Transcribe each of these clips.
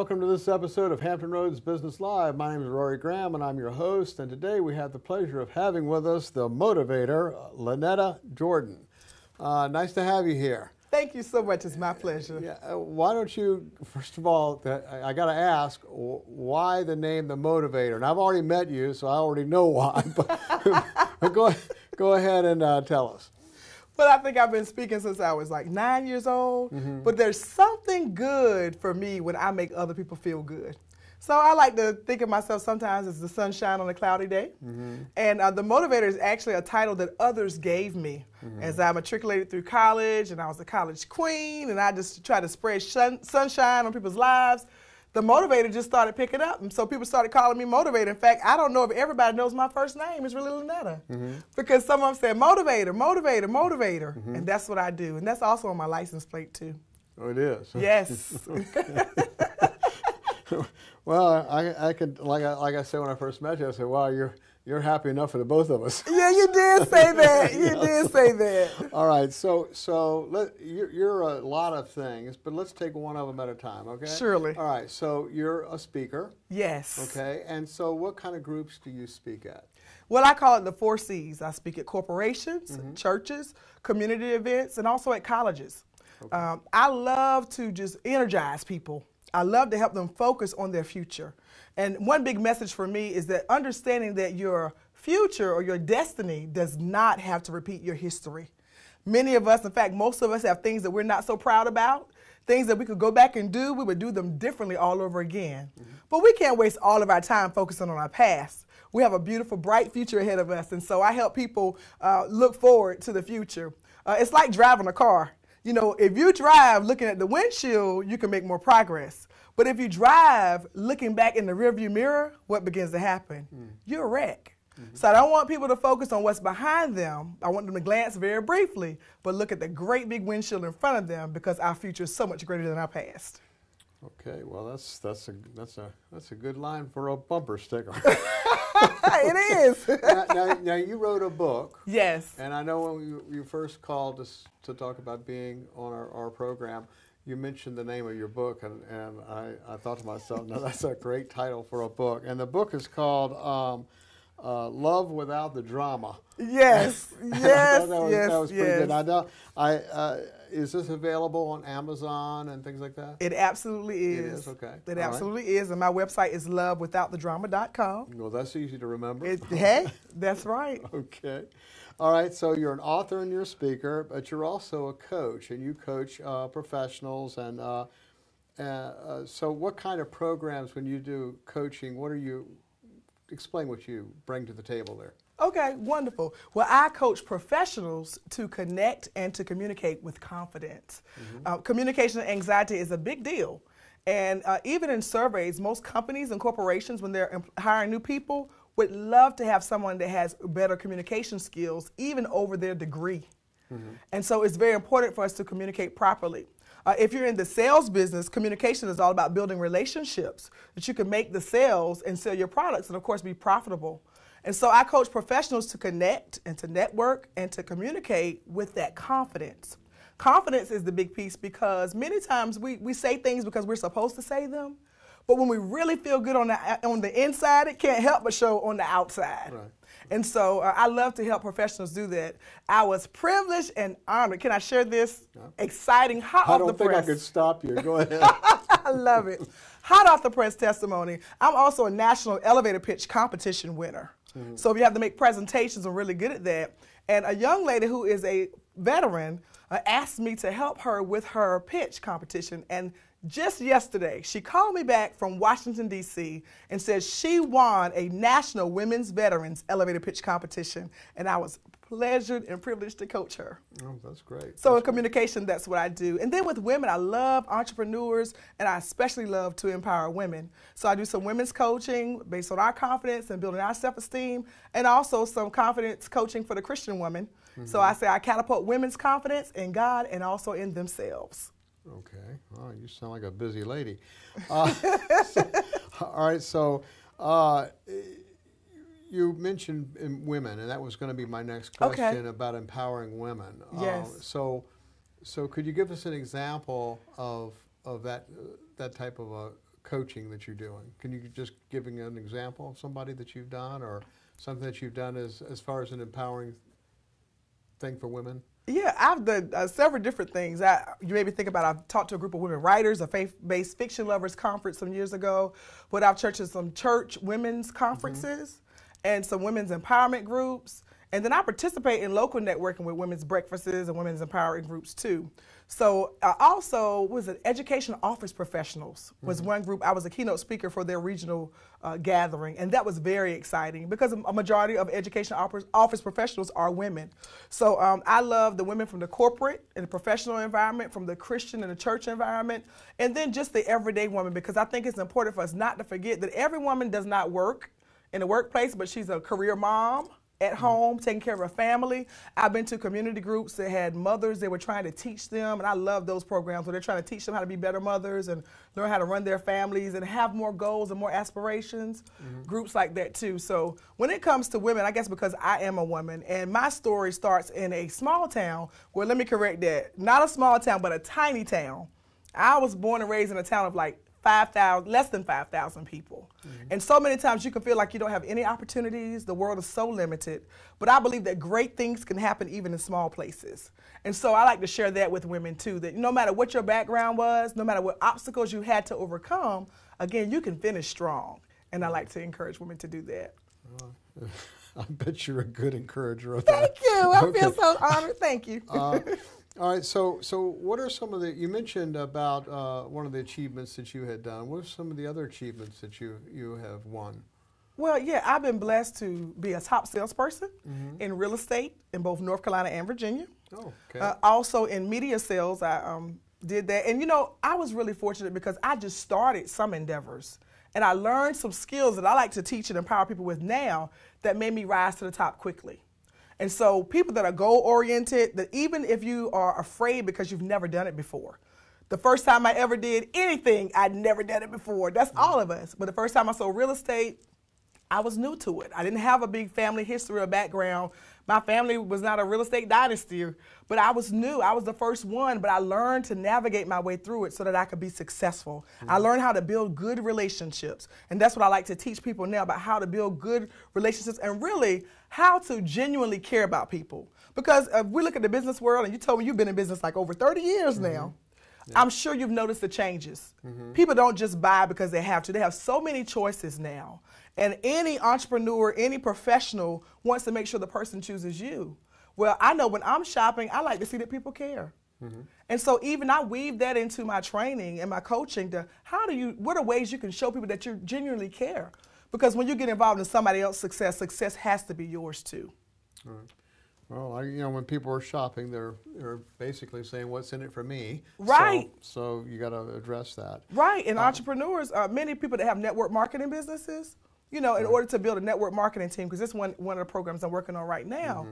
welcome to this episode of Hampton Roads Business Live. My name is Rory Graham, and I'm your host. And today we have the pleasure of having with us the motivator, Lynetta Jordan. Nice to have you here. Thank you so much. It's my pleasure. Yeah, why don't you, first of all, I got to ask, why the name The Motivator? And I've already met you, so I already know why. But go ahead and tell us. Well, I think I've been speaking since I was like 9 years old, but there's something good for me when I make other people feel good. So I like to think of myself sometimes as the sunshine on a cloudy day. And The Motivator is actually a title that others gave me as I matriculated through college, and I was a college queen, and I just tried to spread sunshine on people's lives. The Motivator just started picking up, and so people started calling me Motivator. In fact, I don't know if everybody knows my first name is really Lynetta, because some of them said Motivator, Motivator, Motivator, and that's what I do, and that's also on my license plate too. Oh, it is? Yes. Well, I could, like I said when I first met you, I said, wow, you're happy enough for the both of us. Yeah, you did say that. You did say that. All right, so you're a lot of things, but let's take one of them at a time, okay? Surely. All right, so you're a speaker. Yes. Okay, and so what kind of groups do you speak at? Well, I call it the 4 C's. I speak at corporations, churches, community events, and also at colleges. Okay. I love to just energize people. I love to help them focus on their future. And one big message for me is that understanding that your future or your destiny does not have to repeat your history. Many of us, in fact, most of us have things that we're not so proud about, things that we could go back and do, we would do them differently all over again. But we can't waste all of our time focusing on our past. We have a beautiful, bright future ahead of us, and so I help people look forward to the future. It's like driving a car. You know, if you drive looking at the windshield, you can make more progress. But if you drive looking back in the rearview mirror, what begins to happen? You're a wreck. So I don't want people to focus on what's behind them. I want them to glance very briefly, but look at the great big windshield in front of them, because our future is so much greater than our past. Okay, well that's a good line for a bumper sticker. It is. Now you wrote a book. Yes. And I know when you first called us to talk about being on our program, you mentioned the name of your book, and I thought to myself, now that's a great title for a book. And the book is called Love Without the Drama. Yes, yes, that was pretty yes. good. I know, is this available on Amazon and things like that? It absolutely is. It is, okay. It absolutely is, and my website is lovewithoutthedrama.com. Well, that's easy to remember. Hey, that's right. Okay. All right, so you're an author and you're a speaker, but you're also a coach, and you coach professionals. And so what kind of programs, when you do coaching, explain what you bring to the table there. Okay, wonderful. Well, I coach professionals to connect and to communicate with confidence. Communication anxiety is a big deal. And even in surveys, most companies and corporations, when they're hiring new people, would love to have someone that has better communication skills, even over their degree. And so it's very important for us to communicate properly. If you're in the sales business, communication is all about building relationships, that you can make the sales and sell your products and, of course, be profitable. And so I coach professionals to connect and to network and to communicate with that confidence. Confidence is the big piece, because many times we say things because we're supposed to say them, but when we really feel good on the inside, it can't help but show on the outside. Right. And so I love to help professionals do that. I was privileged and honored. Can I share this exciting hot off the press? I don't think I could stop you. Go ahead. I love it. Hot off the press testimony. I'm also a national elevator pitch competition winner. So if you have to make presentations, I'm really good at that. And a young lady who is a veteran asked me to help her with her pitch competition. And just yesterday, she called me back from Washington, D.C. and said she won a National Women's Veterans Elevator Pitch Competition. And I was pleasured and privileged to coach her. Oh, that's great. So in communication, that's what I do. And then with women, I love entrepreneurs, and I especially love to empower women. So I do some women's coaching based on our confidence and building our self-esteem, and also some confidence coaching for the Christian woman. So I say I catapult women's confidence in God and also in themselves. Okay. Oh, you sound like a busy lady. All right. So you mentioned women, and that was going to be my next question about empowering women. Yes. So could you give us an example of that type of a coaching that you're doing? Can you just give an example of somebody that you've done or something that you've done as far as an empowering thing for women? Yeah, I've done several different things. You maybe think about, I've talked to a group of women writers, a faith-based fiction lovers conference some years ago, put out some church women's conferences and some women's empowerment groups. And then I participate in local networking with women's breakfasts and women's empowering groups too. So also was it Education Office Professionals was one group. I was a keynote speaker for their regional gathering, and that was very exciting because a majority of education office professionals are women. So I love the women from the corporate and the professional environment, from the Christian and the church environment, and then just the everyday woman, because I think it's important for us not to forget that every woman does not work in the workplace, but she's a career mom at home, taking care of her family. I've been to community groups that had mothers. They were trying to teach them, and I love those programs where they're trying to teach them how to be better mothers and learn how to run their families and have more goals and more aspirations. Groups like that too. So when it comes to women, I guess because I am a woman, and my story starts in a small town, well, let me correct that, not a small town, but a tiny town. I was born and raised in a town of like 5,000, less than 5,000 people. And so many times you can feel like you don't have any opportunities. The world is so limited. But I believe that great things can happen even in small places. And so I like to share that with women too, that no matter what your background was, no matter what obstacles you had to overcome, again, you can finish strong. And I like to encourage women to do that. I bet you're a good encourager of that. Thank you. I feel so honored. Thank you. All right, so what are some of you mentioned about one of the achievements that you had done. What are some of the other achievements that you have won? Well, yeah, I've been blessed to be a top salesperson in real estate in both North Carolina and Virginia. Oh, okay. Also in media sales, I did that. And, you know, I was really fortunate because I just started some endeavors. And I learned some skills that I like to teach and empower people with now that made me rise to the top quickly. And so people that are goal-oriented, that even if you are afraid because you've never done it before. The first time I ever did anything, I'd never done it before. That's all of us. But the first time I sold real estate, I was new to it. I didn't have a big family history or background. My family was not a real estate dynasty, but I was new. I was the first one, but I learned to navigate my way through it so that I could be successful. I learned how to build good relationships, and that's what I like to teach people now, about how to build good relationships and really how to genuinely care about people. Because if we look at the business world, and you told me you've been in business like over 30 years now, I'm sure you've noticed the changes. People don't just buy because they have to. They have so many choices now. And any entrepreneur, any professional wants to make sure the person chooses you. Well, I know when I'm shopping, I like to see that people care. And so even I weave that into my training and my coaching to what are ways you can show people that you genuinely care? Because when you get involved in somebody else's success, success has to be yours too. All right. Well, when people are shopping, they're basically saying, "What's in it for me?" Right. So you got to address that. Right. And entrepreneurs, many people that have network marketing businesses, in order to build a network marketing team, because this is one of the programs I'm working on right now.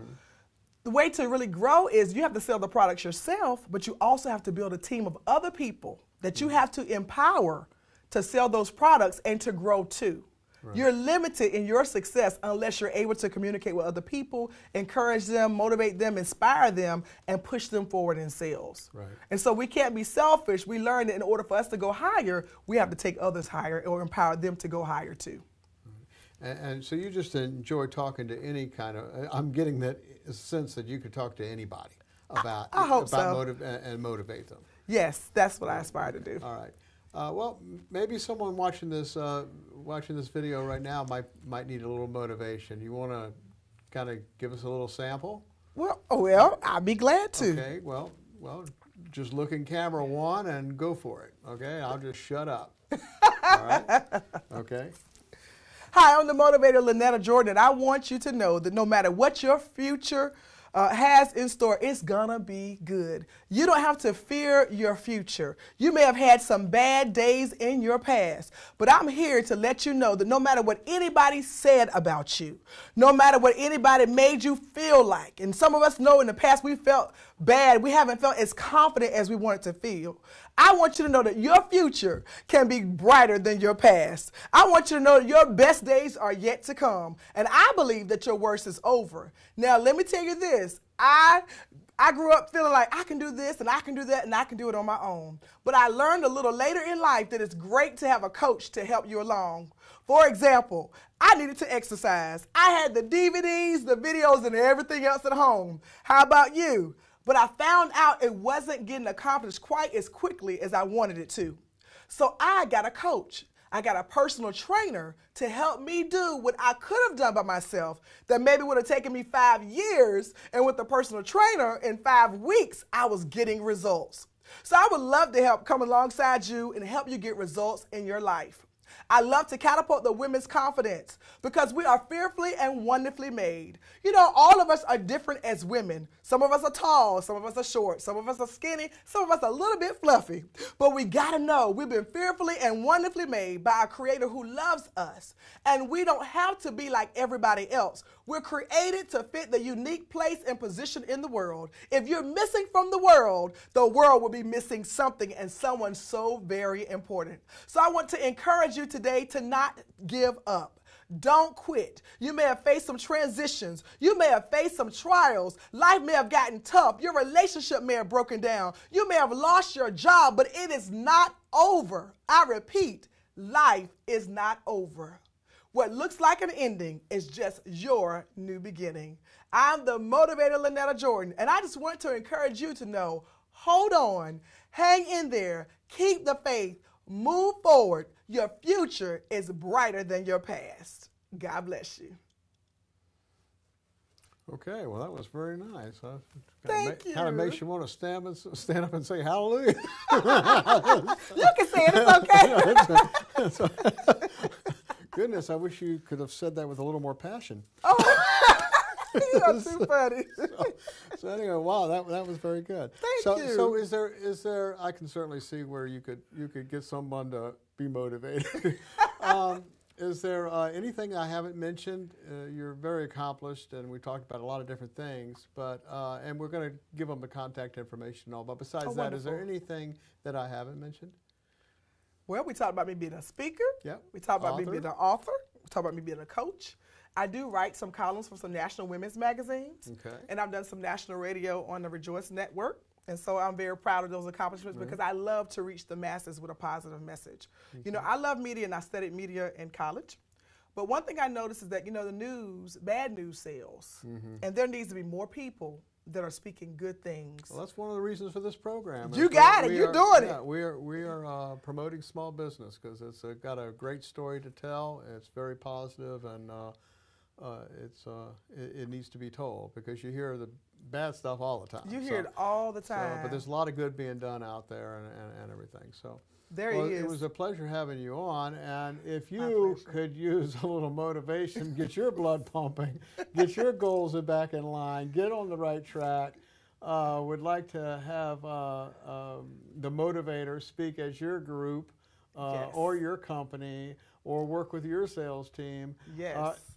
The way to really grow is you have to sell the products yourself, but you also have to build a team of other people that you have to empower to sell those products and to grow too. Right. You're limited in your success unless you're able to communicate with other people, encourage them, motivate them, inspire them, and push them forward in sales. Right. And so we can't be selfish. We learned that in order for us to go higher, we have to take others higher or empower them to go higher too. And so you just enjoy talking to any kind of, I'm getting that sense that you could talk to anybody about, I hope so. And motivate them. Yes, that's what I aspire to do. All right. Well, maybe someone watching this video right now might need a little motivation. You want to kind of give us a little sample? Well, I'd be glad to. Okay. Well, just look in camera one and go for it. Okay. I'll just shut up. All right. Okay. Hi, I'm the motivator, Lynetta Jordan, and I want you to know that no matter what your future has in store, it's gonna be good. You don't have to fear your future. You may have had some bad days in your past, but I'm here to let you know that no matter what anybody said about you, no matter what anybody made you feel like, and some of us know in the past we felt bad, we haven't felt as confident as we wanted to feel. I want you to know that your future can be brighter than your past. I want you to know that your best days are yet to come. And I believe that your worst is over. Now, let me tell you this. I I grew up feeling like I can do this and I can do that and I can do it on my own. But I learned a little later in life that it's great to have a coach to help you along. For example, I needed to exercise. I had the DVDs, the videos, and everything else at home. How about you? But I found out it wasn't getting accomplished quite as quickly as I wanted it to. So I got a coach. I got a personal trainer to help me do what I could have done by myself that maybe would have taken me 5 years, and with the personal trainer in 5 weeks, I was getting results. So I would love to help come alongside you and help you get results in your life. I love to catapult the women's confidence because we are fearfully and wonderfully made. You know, all of us are different as women. Some of us are tall, some of us are short, some of us are skinny, some of us are a little bit fluffy. But we gotta know we've been fearfully and wonderfully made by a creator who loves us. And we don't have to be like everybody else. We're created to fit the unique place and position in the world. If you're missing from the world will be missing something, and someone so very important. So I want to encourage you today to not give up. Don't quit. You may have faced some transitions. You may have faced some trials. Life may have gotten tough. Your relationship may have broken down. You may have lost your job, but it is not over. I repeat, life is not over. What looks like an ending is just your new beginning. I'm the motivator, Lynetta Jordan, and I just want to encourage you to know, hold on, hang in there, keep the faith, move forward. Your future is brighter than your past. God bless you. Okay, well, that was very nice. Huh? Thank you. Kind of makes you want to stand up and say hallelujah. You can say it, it's okay. Goodness, I wish you could have said that with a little more passion. Oh, you're too funny. So anyway, wow, that was very good. Thank you. So is there? I can certainly see where you could get someone to be motivated. Is there anything I haven't mentioned? You're very accomplished, and we talked about a lot of different things. But and we're going to give them the contact information and all. But besides that, wonderful. is there anything that I haven't mentioned? Well, we talked about me being a speaker. Yep. We talked about me being an author. We talked about me being a coach. I do write some columns for some national women's magazines. Okay. And I've done some national radio on the Rejoice Network. And so I'm very proud of those accomplishments because I love to reach the masses with a positive message. Okay. You know, I love media and I studied media in college. But one thing I noticed is that, you know, the news, bad news sells. And there needs to be more people that are speaking good things. Well, that's one of the reasons for this program. You got it. You're doing it. We are promoting small business because it's got a great story to tell. It's very positive, and it needs to be told because you hear the bad stuff all the time. You hear it all the time. But there's a lot of good being done out there and everything. So. There he is. It was a pleasure having you on, and if you could use a little motivation, get your blood pumping, get your goals back in line, get on the right track, would like to have the motivator speak as your group or your company or work with your sales team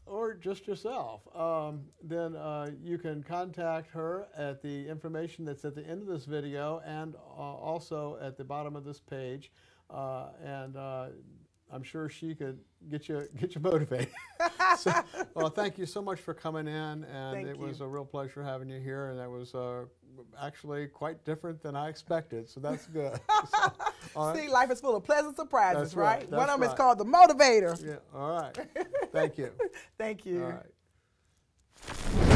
or just yourself, then you can contact her at the information that's at the end of this video and also at the bottom of this page. And I'm sure she could get you motivated. So, well, thank you so much for coming in, and it was a real pleasure having you here, and that was actually quite different than I expected, so that's good. So, See, life is full of pleasant surprises, right? That's one of them is called the motivator. Yeah, all right. Thank you. Thank you. All right.